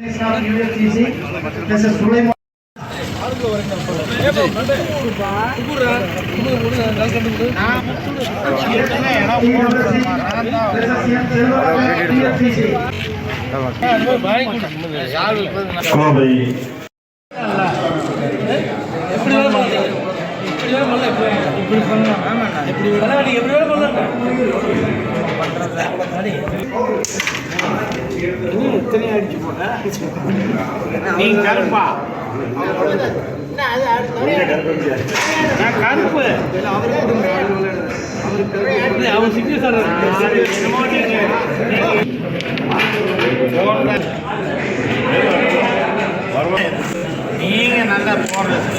நீங்க நல்லா போடுறது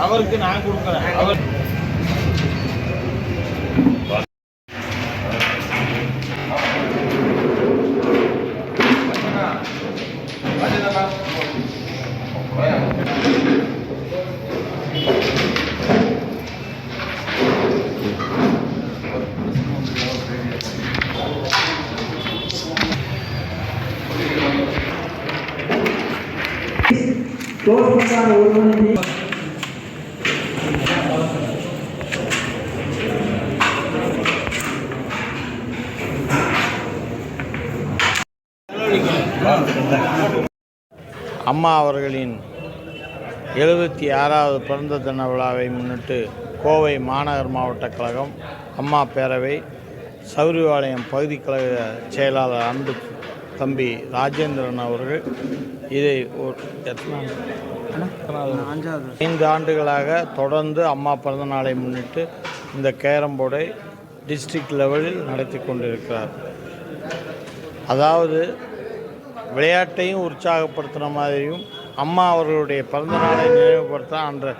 அவருக்கு நான் கொடுக்குறேன். அவர் அம்மா அவர்களின் 76வது பிறந்த தின விழாவை முன்னிட்டு கோவை மாநகர் மாவட்ட கழகம் அம்மா பேரவை சௌரிபாளையம் பகுதி கழக செயலாளர் அன்பு தம்பி ராஜேந்திரன் அவர்கள் இதை 5 ஆண்டுகளாக தொடர்ந்து அம்மா பிறந்த நாளை முன்னிட்டு இந்த கேரம் போர்டை டிஸ்ட்ரிக்ட் லெவலில் நடத்தி கொண்டிருக்கிறார். அதாவது விளையாட்டையும் உற்சாகப்படுத்துகிற மாதிரியும் அம்மா அவர்களுடைய பிறந்த நாளை நினைவுபடுத்த அன்ற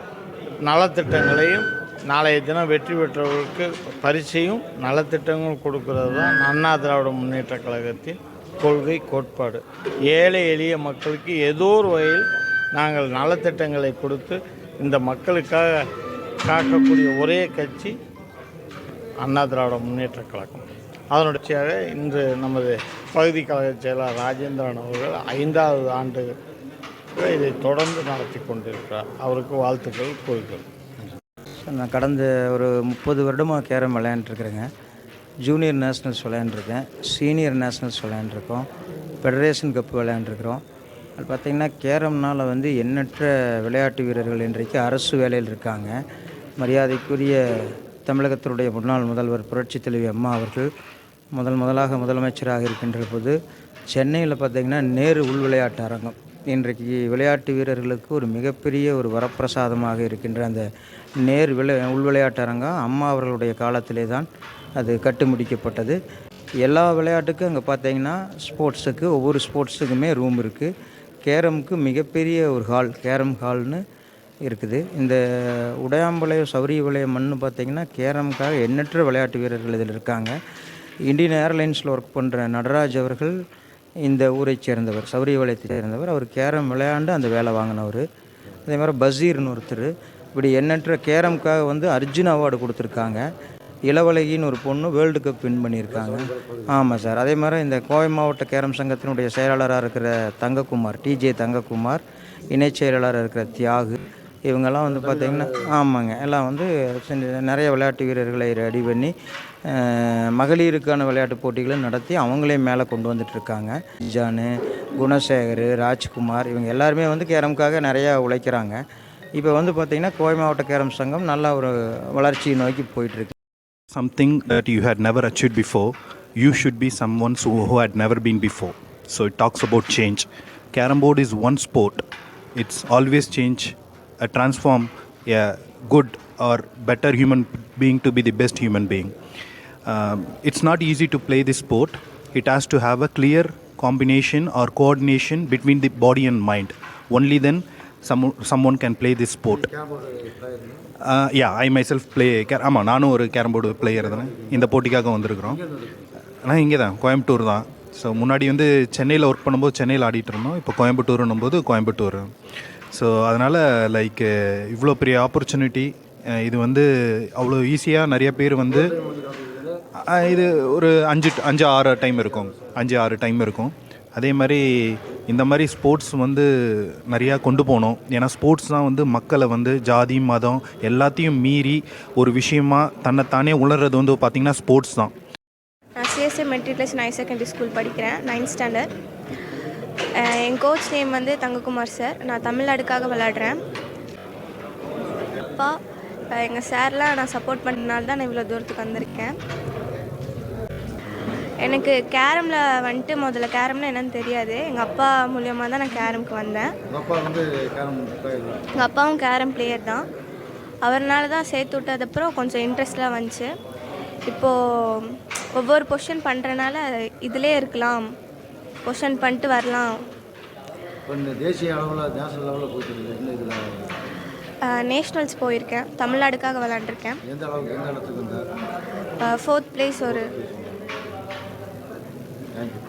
நலத்திட்டங்களையும் நாளைய தினம் வெற்றி பெற்றவர்களுக்கு பரிசையும் நலத்திட்டங்களும் கொடுக்கறது தான் அண்ணா திராவிட முன்னேற்ற கழகத்தின் கொள்கை கோட்பாடு. ஏழை எளிய மக்களுக்கு ஏதோ ஒரு வகையில் நாங்கள் நலத்திட்டங்களை கொடுத்து இந்த மக்களுக்காக காக்கக்கூடிய ஒரே கட்சி அண்ணா திராவிட முன்னேற்ற கழகம். அதனுடையாக இன்று நமது பகுதி கழக செயலாளர் ராஜேந்திரன் அவர்கள் 5வது ஆண்டு இதை தொடர்ந்து நடத்தி கொண்டிருக்கிறார். அவருக்கு வாழ்த்துக்கள் கூறுகிறேன். நான் கடந்த ஒரு 30 வருடமாக கேரம் விளையாண்டுருக்குறேங்க. ஜூனியர் நேஷ்னல்ஸ் விளையாண்டுருக்கேன், சீனியர் நேஷ்னல்ஸ் விளையாண்டுருக்கோம், ஃபெடரேஷன் கப் விளையாண்டுருக்குறோம். அது பார்த்திங்கன்னா கேரம்னால் எண்ணற்ற விளையாட்டு வீரர்கள் இன்றைக்கு அரசு வேலையில் இருக்காங்க. மரியாதைக்குரிய தமிழகத்தினுடைய முன்னாள் முதல்வர் புரட்சித் தலைவி அம்மா அவர்கள் முதலாக முதலமைச்சராக இருக்கின்ற போது சென்னையில் பார்த்திங்கன்னா நேரு உள் விளையாட்டு அரங்கம் இன்றைக்கு விளையாட்டு வீரர்களுக்கு ஒரு மிகப்பெரிய ஒரு வரப்பிரசாதமாக இருக்கின்ற அந்த நேர் உள் விளையாட்டு அரங்கம் அம்மா அவர்களுடைய காலத்திலே தான் அது கட்டு முடிக்கப்பட்டது. எல்லா விளையாட்டுக்கும் அங்கே பார்த்திங்கன்னா ஸ்போர்ட்ஸுக்கு ஒவ்வொரு ஸ்போர்ட்ஸுக்குமே ரூம் இருக்குது. கேரமுக்கு மிகப்பெரிய ஒரு ஹால், கேரம் ஹால்னு இருக்குது. இந்த உடையாம்பாளையம் சௌரிபாளையம் மண்ணு பார்த்திங்கன்னா கேரமுக்காக எண்ணற்ற விளையாட்டு வீரர்கள் இதில் இருக்காங்க. இந்தியன் ஏர்லைன்ஸில் ஒர்க் பண்ணுற நடராஜ் அவர்கள் இந்த ஊரை சேர்ந்தவர், சௌரிபாளையத்தை சேர்ந்தவர். அவர் கேரம் விளையாண்டு அந்த வேலை வாங்கினவர். அதே மாதிரி பஷீர்னு ஒருத்தர். இப்படி எண்ணற்ற கேரமுக்காக அர்ஜுன் அவார்டு கொடுத்துருக்காங்க. இளவழகின்னு ஒரு பொண்ணு வேர்ல்டு கப் வின் பண்ணியிருக்காங்க. ஆமாம் சார். அதே மாதிரி இந்த கோவை மாவட்ட கேரம் சங்கத்தினுடைய செயலாளராக இருக்கிற தங்கக்குமார், டிஜே தங்கக்குமார், இணைச் செயலாளராக இருக்கிற தியாகு, இவங்கெல்லாம் பார்த்திங்கன்னா ஆமாங்க எல்லாம் நிறைய விளையாட்டு வீரர்களை ரெடி பண்ணி மகளிருக்கான விளையாட்டு போட்டிகளும் நடத்தி அவங்களே மேலே கொண்டு வந்துட்டுருக்காங்க. ஜானு, குணசேகர், ராஜ்குமார் இவங்க எல்லாருமே கேரமுக்காக நிறையா உழைக்கிறாங்க. இப்போ பார்த்திங்கன்னா கோவை மாவட்ட கேரம் சங்கம் நல்ல ஒரு வளர்ச்சியை நோக்கி போயிட்டுருக்கு. Something that you had never achieved before, you should be someone who had never been before. So it talks about change. Carom board is one sport. It's always change, transform a good or better human being to be the best human being. It's not easy to play this sport. It has to have a clear combination or coordination between the body and mind. Only then someone can play this sport. I myself play ஆமாம், நானும் ஒரு carrom board player தானே. இந்த போட்டிக்காக வந்திருக்கிறோம். ஆனால் இங்கே தான், கோயம்புத்தூர் தான். ஸோ முன்னாடி சென்னையில் ஒர்க் பண்ணும்போது சென்னையில் ஆடிட்டு இருந்தோம். இப்போ கோயம்புத்தூர்னும் போது கோயம்புத்தூர். ஸோ அதனால் இவ்வளோ பெரிய ஆப்பர்ச்சுனிட்டி இது வந்து அவ்வளோ ஈஸியாக நிறைய பேர் வந்து இது ஒரு 5-6 டைம் இருக்கும், 5-6 டைம் இருக்கும். அதே மாதிரி இந்த மாதிரி ஸ்போர்ட்ஸ் வந்து நிறையா கொண்டு போகணும். ஏன்னா ஸ்போர்ட்ஸ் தான் வந்து மக்களை வந்து ஜாதி மதம் எல்லாத்தையும் மீறி ஒரு விஷயமா தன்னைத்தானே உணர்றது வந்து பார்த்திங்கன்னா ஸ்போர்ட்ஸ் தான். நான் CSI matriculation higher secondary school படிக்கிறேன், 9th ஸ்டாண்டர்ட். என் கோச் நேம் வந்து தங்கக்குமார் சார். நான் தமிழ்நாடுக்காக விளையாடுறேன். அப்பா எங்கள் சார்லாம் நான் சப்போர்ட் பண்ணனால தான் நான் இவ்வளோ தூரத்துக்கு வந்திருக்கேன். எனக்கு கேரமில் வந்துட்டு முதல்ல கேரம்னா என்னன்னு தெரியாது. எங்கள் அப்பா மூலியமாக தான் நான் கேரமுக்கு வந்தேன். எங்கள் அப்பாவும் கேரம் பிளேயர் தான். அவர்னால தான் சேர்த்து விட்டதுக்கப்புறம் கொஞ்சம் இன்ட்ரெஸ்ட்லாம் வந்துச்சு. இப்போது ஒவ்வொரு பொசிஷன் பண்ணுறனால இதிலே இருக்கலாம், பொசிஷன் பண்ணிட்டு வரலாம். தேசிய அளவில் நேஷனல் லெவலில் போயிட்டு நேஷ்னல்ஸ் போயிருக்கேன், தமிழ்நாடுக்காக விளாண்டுருக்கேன். எந்த அளவுக்கு, எந்த இடத்துக்கு வந்தார்? 4th place ஒரு. தேங்க்யூ.